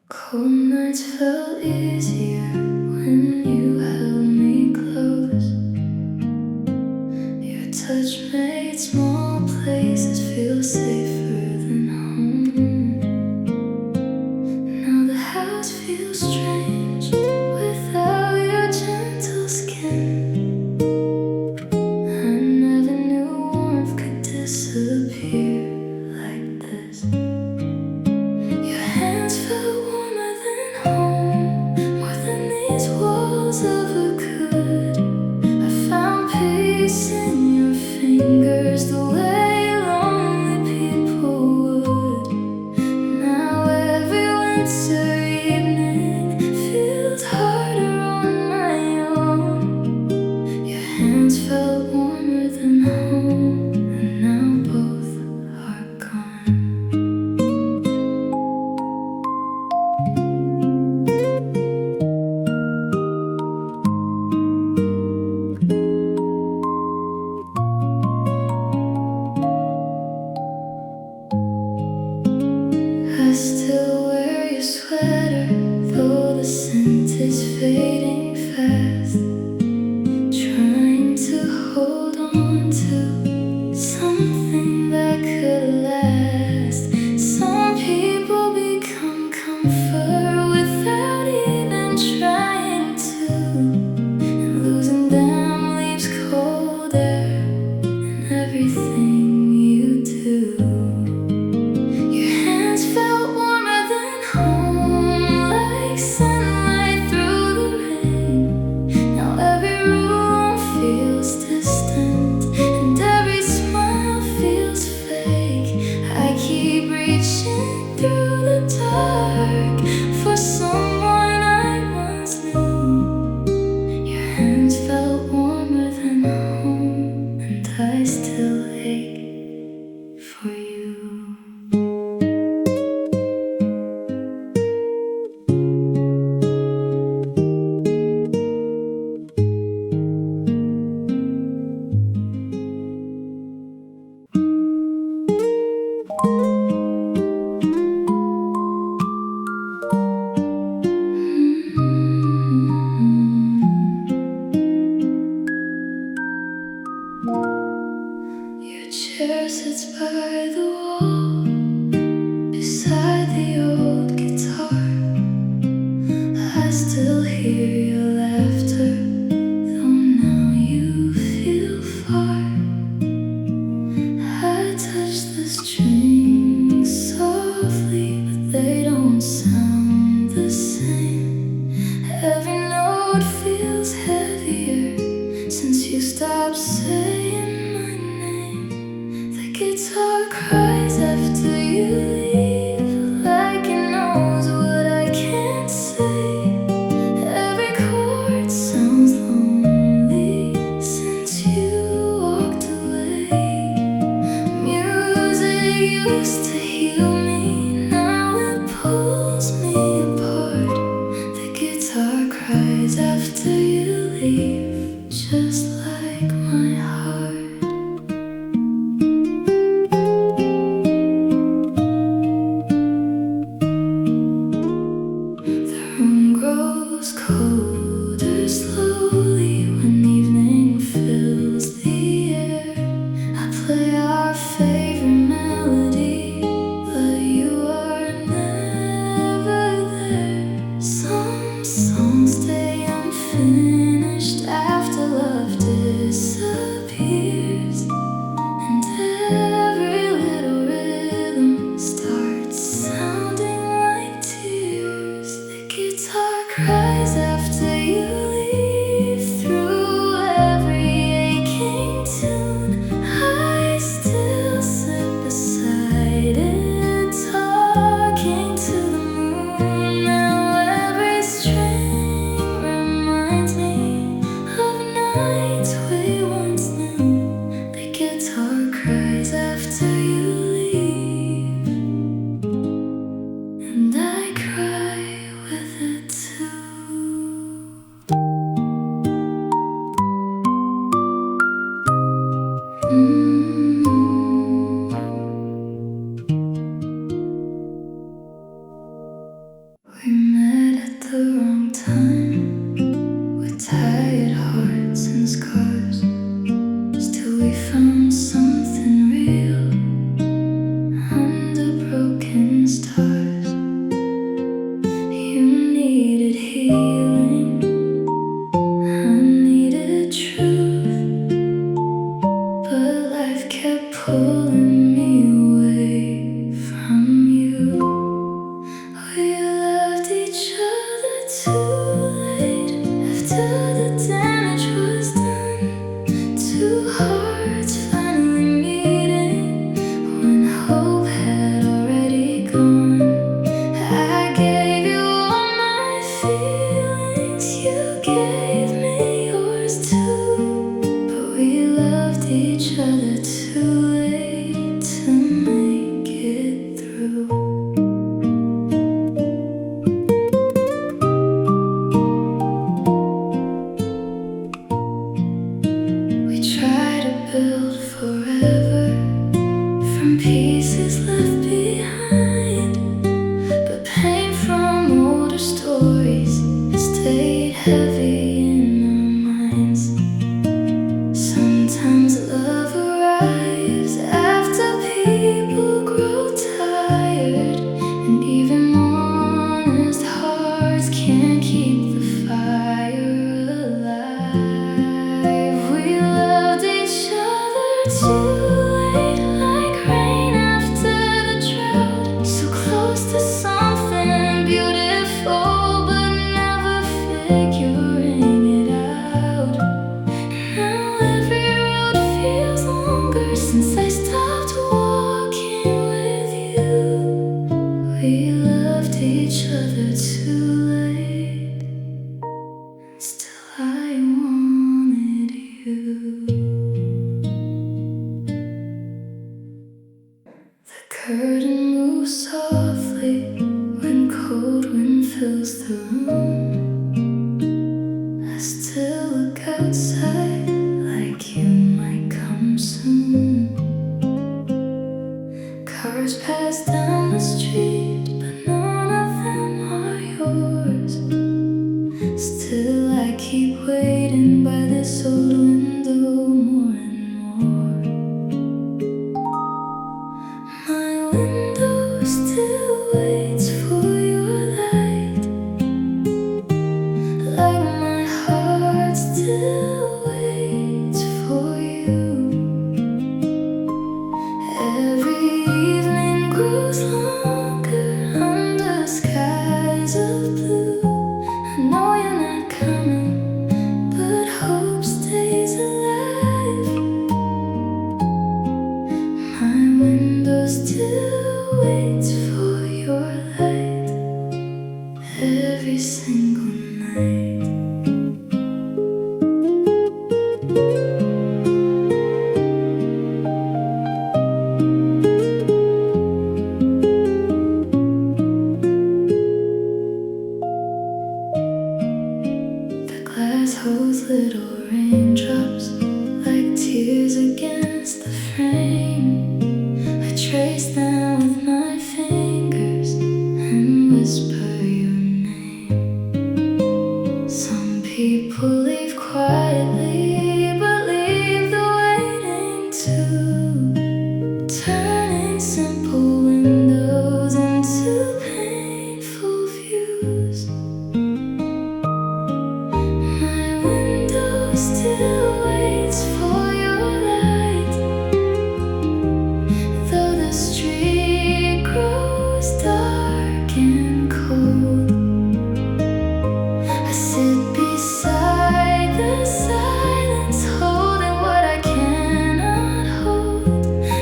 Cold nights felt easier when you held me close. Your touch made small places feel safer than home. Now the house feels strange without your gentle skin. I never knew warmth could disappear like this. Your hands felt warmer than home, more than these walls ever could. I found peace in your fingers, the way lonely people would. Now every winter evening feels harder on my own. Your hands felt warmer than home, and now both are gone. I still wear your sweater, though the scent is fading fast. Trying to hold on to something that could last. Some people become comfort without even trying to, and losing them leaves cold air in everything you do. Your hands felt warmer than home, like sunlight through the rain. Now every room feels distant, and every smile feels fake. I keep reaching through the dark for someone I once knew. Your hands felt warmer than home, and I still ache for you. loved each other too late. Still I wanted you. The curtain moves softly when cold wind fills the room. I still look outside like you might come soon. Cars pass down the street, but none of them are yours. Still I keep waiting by this old window more and more. My window still waits for your light, like my heart still waits for you. Every evening grows longer under skies of blue. I know you're not coming, but hope stays alive. My window still waits for your light every single night. The glass holds little raindrops like tears against the frame. I trace them with my fingers and whisper your name. Some people leave quietly, but leave the waiting too, turning simple windows into painful views. My window still waits for your light, though the street grows dark and cold. I sit beside the silence, holding what I cannot hold.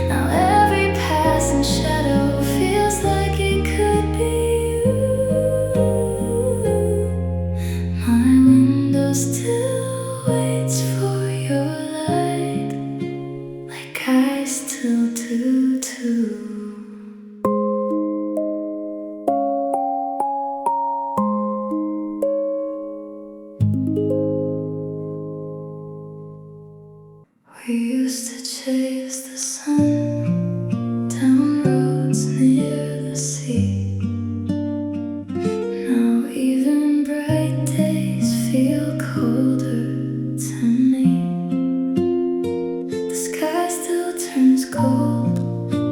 Now every passing shadow feels like it could be you. My window still waits for your light, like I still do too. We used to chase the sun down roads near the sea. Now even bright days feel colder to me. The sky still turns cold,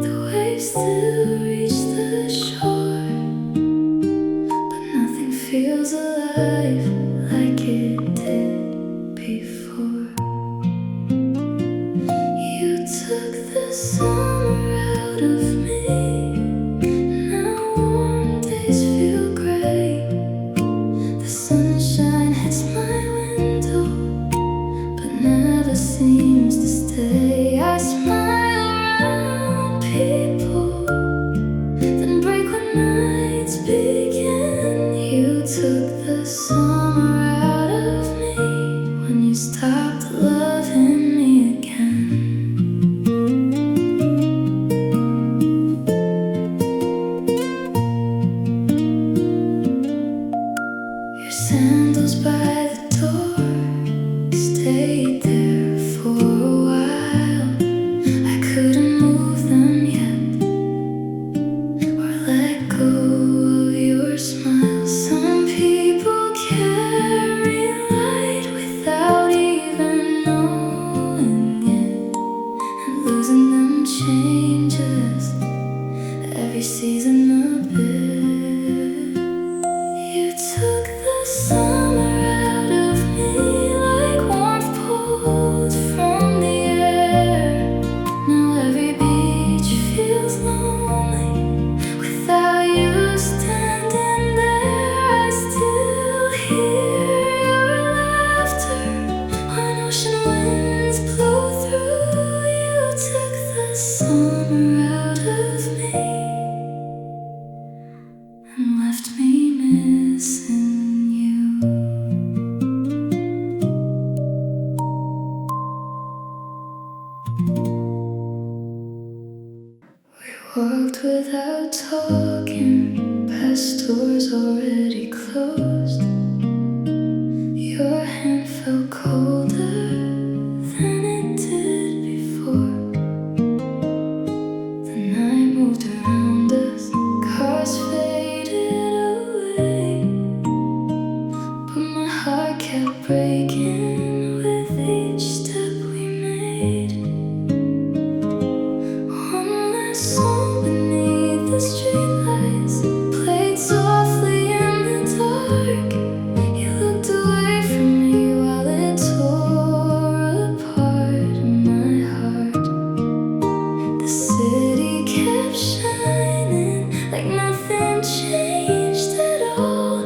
the waves still reach the shore, but nothing feels alive like it did before. You took the summer out of me. Now warm days feel gray. The sunshine hits my window, but never seems to stay. I smile around people, then break when nights begin. You took the summer out of me when you stopped loving me again. Your sandals by the door stayed there for a while. I couldn't move them yet or let go of your left me missing you. We walked without talking, past doors already closed. Your hand felt colder than it did before. The night moved around us, cars faded away, but my heart kept breaking with each step we made. One last song beneath the streetlights played softly in the dark. You looked away from me while it tore apart my heart. The city kept shining like nothing changed at all.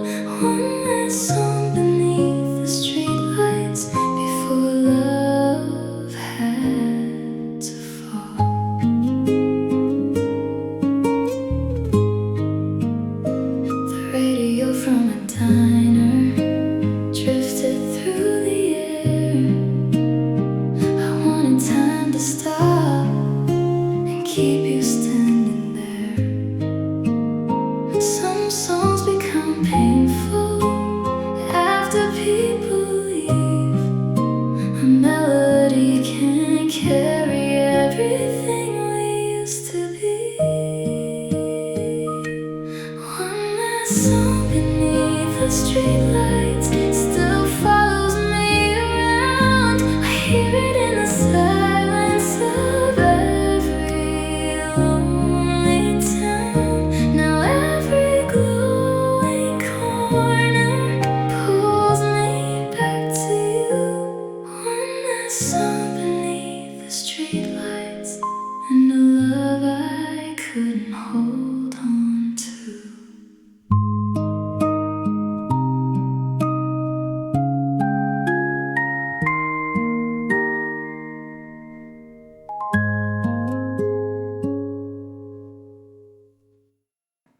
One last song beneath the streetlights before love had to fall. The radio from a diner drifted through the air. I wanted time to stop and keep you standing there. Some songs become painful after people leave. A melody can't carry everything we used to be. One last song beneath the streetlights still follows me around. I hear it in the silence of every lonely town. Now every glowing corner pulls me back to you. One last song beneath the streetlights, and a love I couldn't hold on to.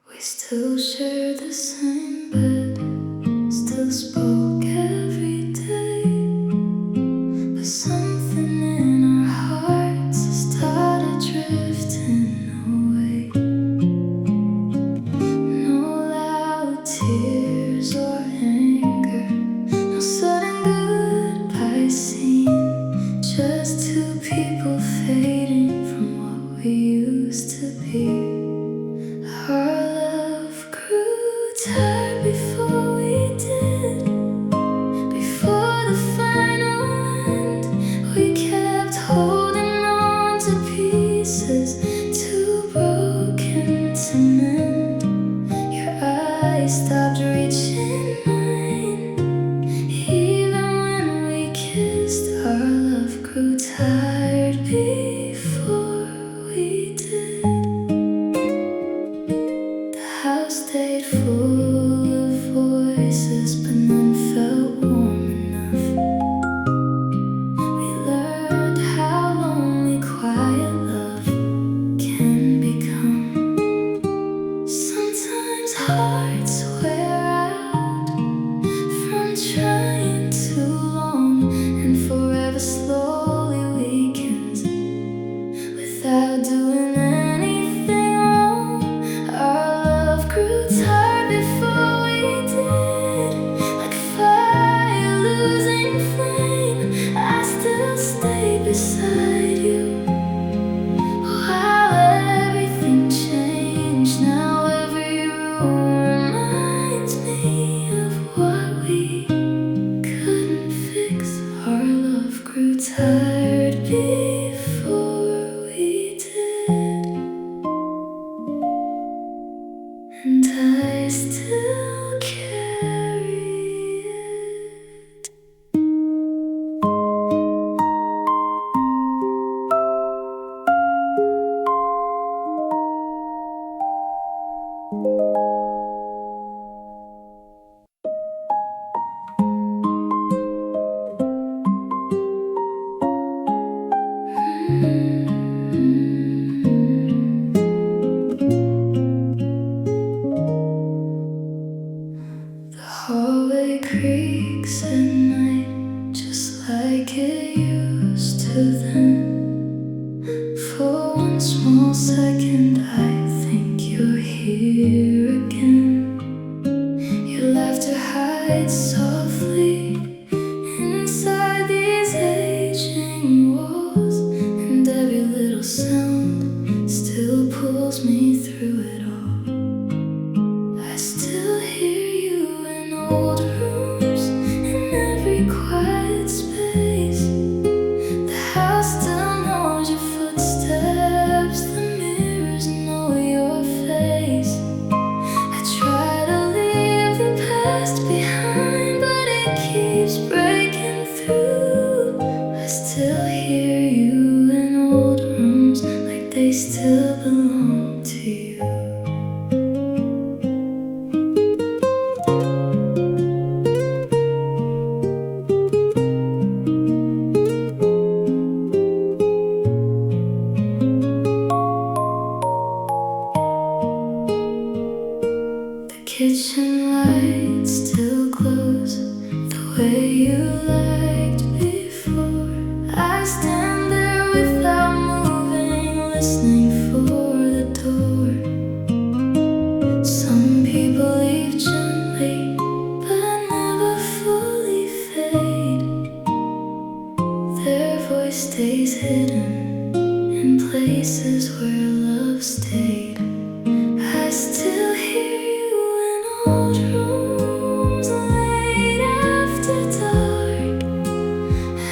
We still shared the same bed, still spoke every day, but something in our hearts started drifting away. No loud tears or anger, no sudden goodbye scene, just two people fading from what we used to be. Our love grew tired before we did. Before the final end, we kept holding on to pieces too broken to mend. Your eyes stopped reaching mine. Even when we kissed, our love grew tired before we did. The house stayed full of voices, but none felt warm enough. We learned how lonely quiet love can become. Sometimes hearts wear out from trying too long, and forever slowly weakens without doing anything wrong. Our love grew tired before we did, like fire losing flame. I still stay beside you while everything changed. Now every room reminds me of what we couldn't fix. Our love grew tired before we did, and I still carry it. creaks at night, just like it used to then. For one small second, I think you're here again. Your laughter hides softly inside these aging walls, and every little sound still pulls me through it all. I still hear you in old rooms, in every quiet space. The house still knows your footsteps, the mirrors know your face. I try to leave the past behind, but it keeps breaking through. I still hear you in old rooms, like they still belong to you. The kitchen light still glows the way you liked before. I stand there without moving, listening for the door. Some people leave gently, but never fully fade. Their voice stays hidden in places where love stayed. I still hear you in old rooms late after dark.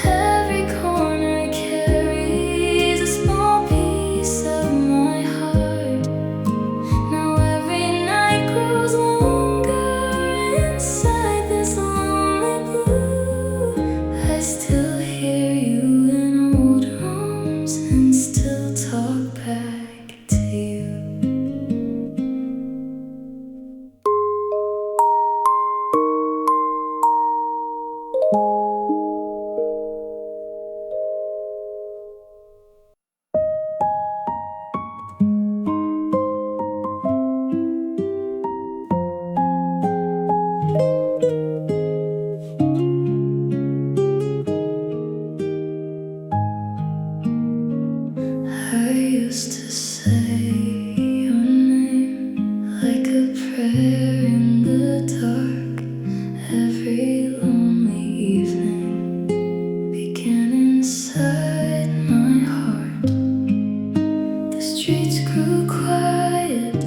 Every corner carries a small piece of my heart. Now every night grows longer inside this lonely blue. I still hear you in old rooms and still talk back to you. I used to say your name like a prayer in the dark. Every lonely evening began inside my heart. The streets grew quiet,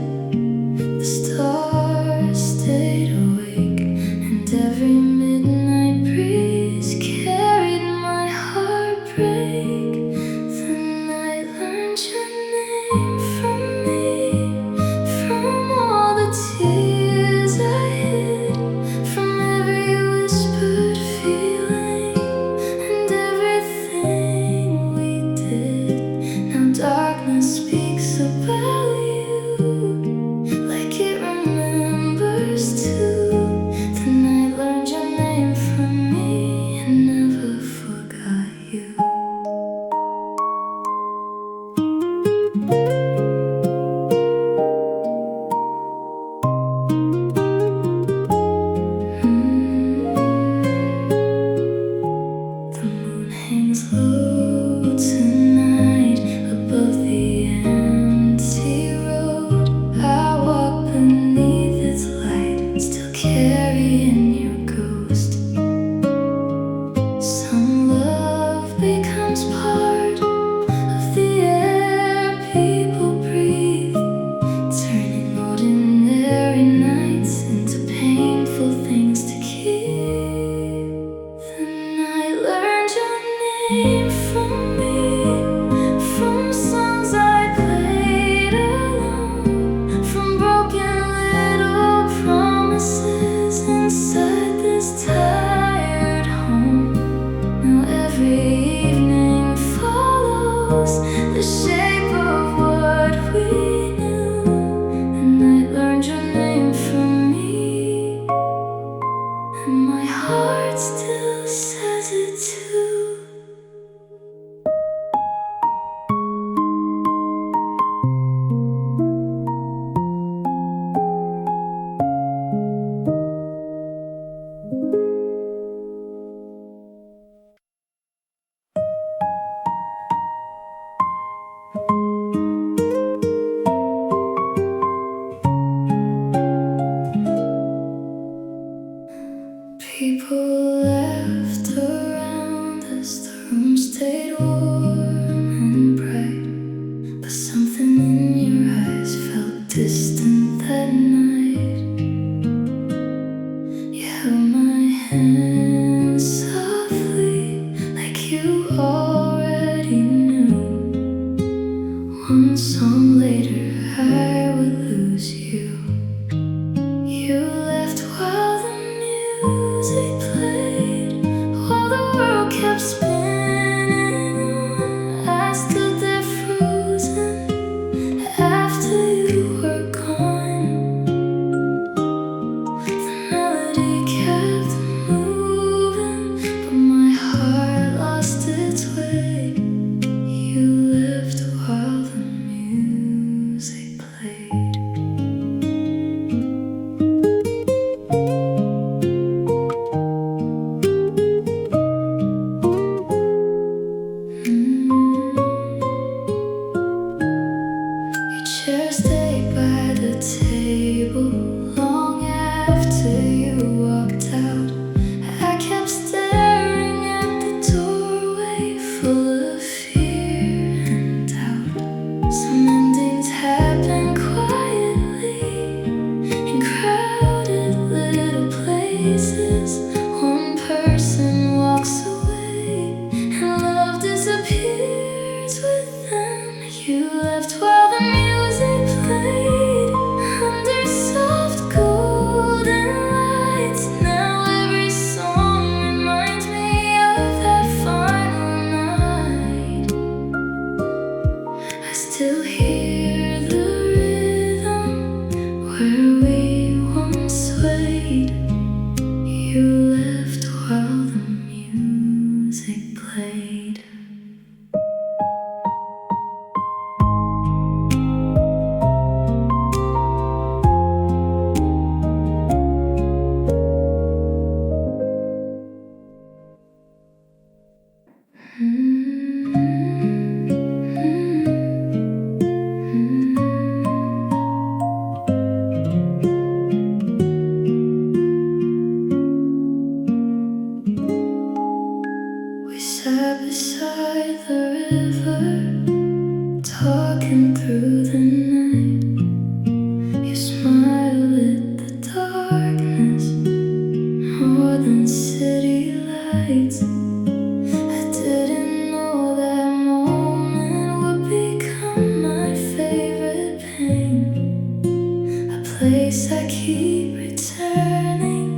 the stars stayed awake, and every midnight breeze carried my heartbreak. Then I learned your name from me, from all the tears I hid, from every whispered feeling and everything we did. Now darkness speaks about you, like it remembers too. Then I learned your name from me and never forgot you. The moon hangs low tonight above the empty road. I walk beneath its light, still carrying your ghost. Some love becomes part of the air people breathe, turning ordinary nights into painful things to keep. Then I learned your name from me, from songs I played alone, from broken little promises You left while the music played, while the world kept spinning on. I stood there frozen after you were gone. The melody kept moving, but my heart lost its way. You left while the music played. Your chair stayed by the table long after you walked out. I kept staring at the doorway, full of fear and doubt. Some endings happen quietly in crowded little places. One person walks away and love disappears with them. You left while the music played under soft golden lights. Now every song reminds me of that final night. I still hear the rhythm where we once swayed. You left while the music played. We sat beside the river, talking through the night. You smiled at the darkness more than city lights. I didn't know that moment would become my favorite pain, a place I keep returning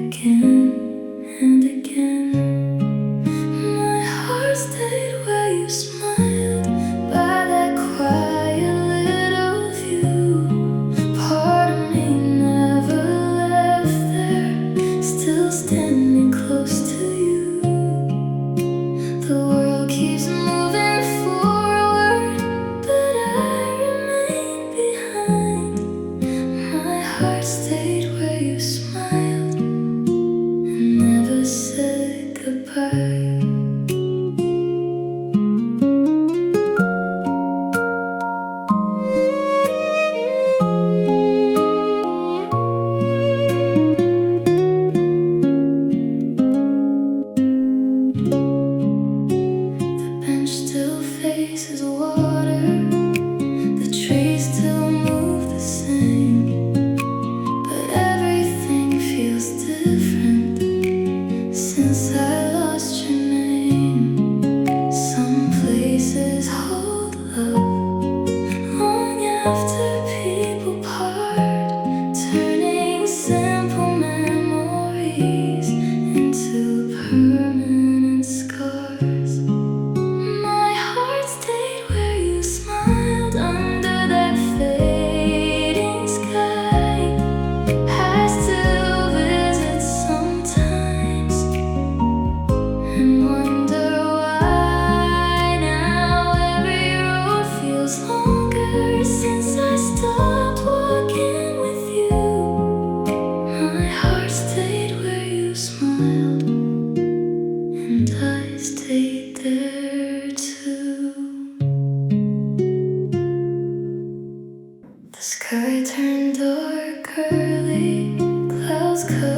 again and again. My heart stayed where you smiled, by that quiet little view. Part of me never left there, still standing close to you. The world keeps moving forward, but I remain behind. My heart stayed where you smiled and never said goodbye. The bench still faces water, the trees still move the same, but everything feels different since I lost your name. Some places hold love long after people part, turning simple memories into permanent scars. My heart stayed where you smiled under that fading sky. I still visit sometimes and wonder why now every road feels longer since I stopped walking with you. My heart stayed where you smiled, and I stayed there too. The sky turned dark early, clouds covered